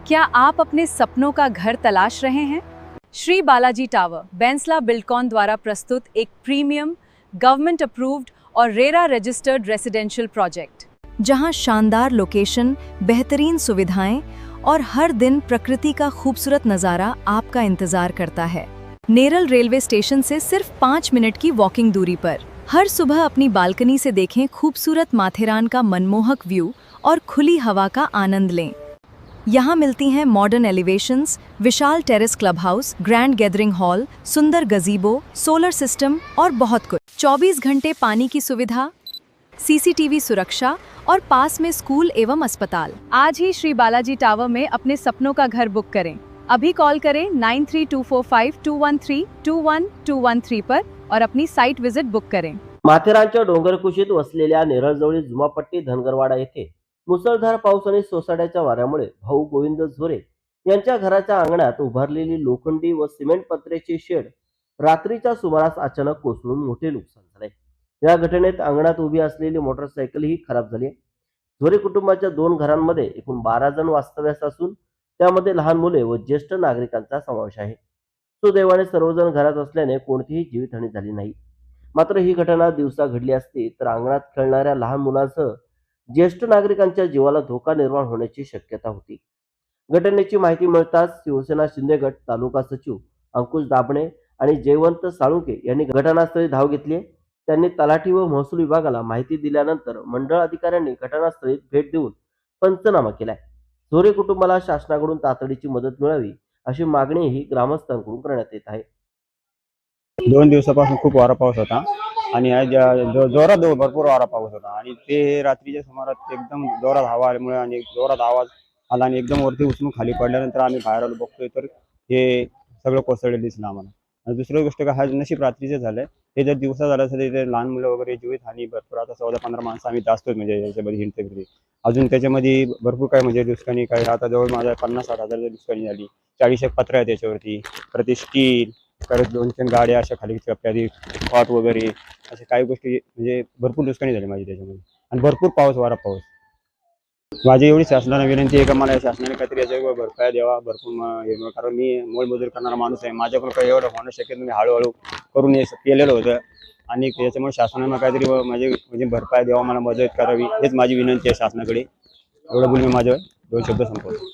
क्या आप अपने सपनों का घर तलाश रहे हैं? श्री बालाजी टावर बैंसला बिल्डकॉन द्वारा प्रस्तुत एक प्रीमियम, गवर्नमेंट अप्रूव्ड और रेरा रजिस्टर्ड रेसिडेंशियल प्रोजेक्ट, जहां शानदार लोकेशन, बेहतरीन सुविधाएं और हर दिन प्रकृति का खूबसूरत नज़ारा आपका इंतजार करता है। नेरल रेलवे स्टेशन से सिर्फ 5 मिनट की वॉकिंग दूरी पर। हर सुबह अपनी बालकनी से देखें खूबसूरत माथेरान का मनमोहक व्यू और खुली हवा का आनंद लें। यहाँ मिलती हैं मॉडर्न एलिवेशंस, विशाल terrace club house, grand gathering hall, सुंदर गजीबो, सोलर सिस्टम और बहुत कुछ। 24 घंटे पानी की सुविधा, सीसीटीवी सुरक्षा और पास में स्कूल एवं अस्पताल। आज ही श्री बालाजी टावर में अपने सपनों का घर बुक करें। अभी कॉल करें 93245213 पर और अपनी साइट विजिट बुक करें। माथेरानच्या डोंगरकुशीत वसलेल्या नेरळजवळील जुमापट्टी धनगरवाडा येथे मुसळधार पाऊस आणि सोसाट्याच्या वाऱ्यामुळे भाऊ गोविंद झोरे यांच्या घराच्या अंगणात उभारलेली लोखंडी व सिमेंट पत्र्याची शेड रात्रीच्या सुमारास अचानक कोसळून मोठे नुकसान झाले। या घटनेत अंगणात उभी असलेली मोटरसायकलही खराब झाली। झोरे कुटुंबाच्या 2 घरांमध्ये एकूण 12 जण वास्तव्यास असून त्यामध्ये लहान मुले व ज्येष्ठ नागरिकांचा समावेश आहे। सुदैवाने सर्वजण घरात असल्याने कोणतीही जीवितहानी झाली नाही। मात्र ही घटना दिवसा घडली असती तर अंगणात खेळणाऱ्या लहान मुलांसह ज्येष्ठ नागरिकांच्या जीवाला धोका निर्माण होण्याची शक्यता होती। घटनेची माहिती मिळताच शिवसेना शिंदे गट तालुका सचिव अंकुश दाभणे आणि जयवंत साळुंके यांनी घटनास्थळी धाव घेतली। त्यांनी तलाठी व महसूल विभागाला माहिती दिल्यानंतर मंडळ अधिकाऱ्यांनी घटनास्थळी भेट देऊन पंचनामा केलाय। झोरे कुटुंबाला शासनाकडून तातडीची मदत मिळावी अशी मागणीही ग्रामस्थांकडून करण्यात येत आहे। 2 दिवसापासून खूप वारा पाऊस होता आणि आज जोरात भरपूर वारा पाऊस होता आणि ते रात्रीच्या सुमारास एकदम जोरात हवा आल्यामुळे आणि जोरात आवाज आला आणि एकदम वरती उचलून खाली पडल्यानंतर आम्ही बाहेर आलो, बघतोय तर हे सगळं कोसळलेलं दिसलं आम्हाला। आणि दुसरी गोष्ट काय, हा नशीब रात्रीचं झालंय। हे जर दिवसा झालं असतं तर लहान मुलं वगैरे जीवितहानी भरपूर, आता 14-15 माणसं आम्ही असतोच म्हणजे याच्यामध्ये हिंडते फिरते। अजून त्याच्यामध्ये भरपूर काय म्हणजे नुकसानी काय, आता जवळ माझ्या 50-60 हजाराची नुकसानी झाली। 40 एक पत्रा आहे त्याच्यावरती, परत स्टील, परत 2-3 गाड्या अशा खाली चपट्यादी कॉट वगैरे अशा काही गोष्टी म्हणजे भरपूर नुकसानी झाली माझी त्याच्यामध्ये। आणि भरपूर वारा पाऊस। माझी एवढी शासनाला विनंती आहे का मला शासनाने काहीतरी याच्यावर भरपाई द्यावा भरपूर, कारण मी मोलमजूर करणारा माणूस आहे। माझ्याकडून काही एवढं होणं शक्य नाही, हळूहळू करून केलेलं होतं आणि त्याच्यामुळे शासनानं काहीतरी माझी म्हणजे भरपाई द्यावा, मला मदत करावी, हेच माझी विनंती आहे शासनाकडे। एवढं बोलून मी माझे 2 शब्द संपवतो।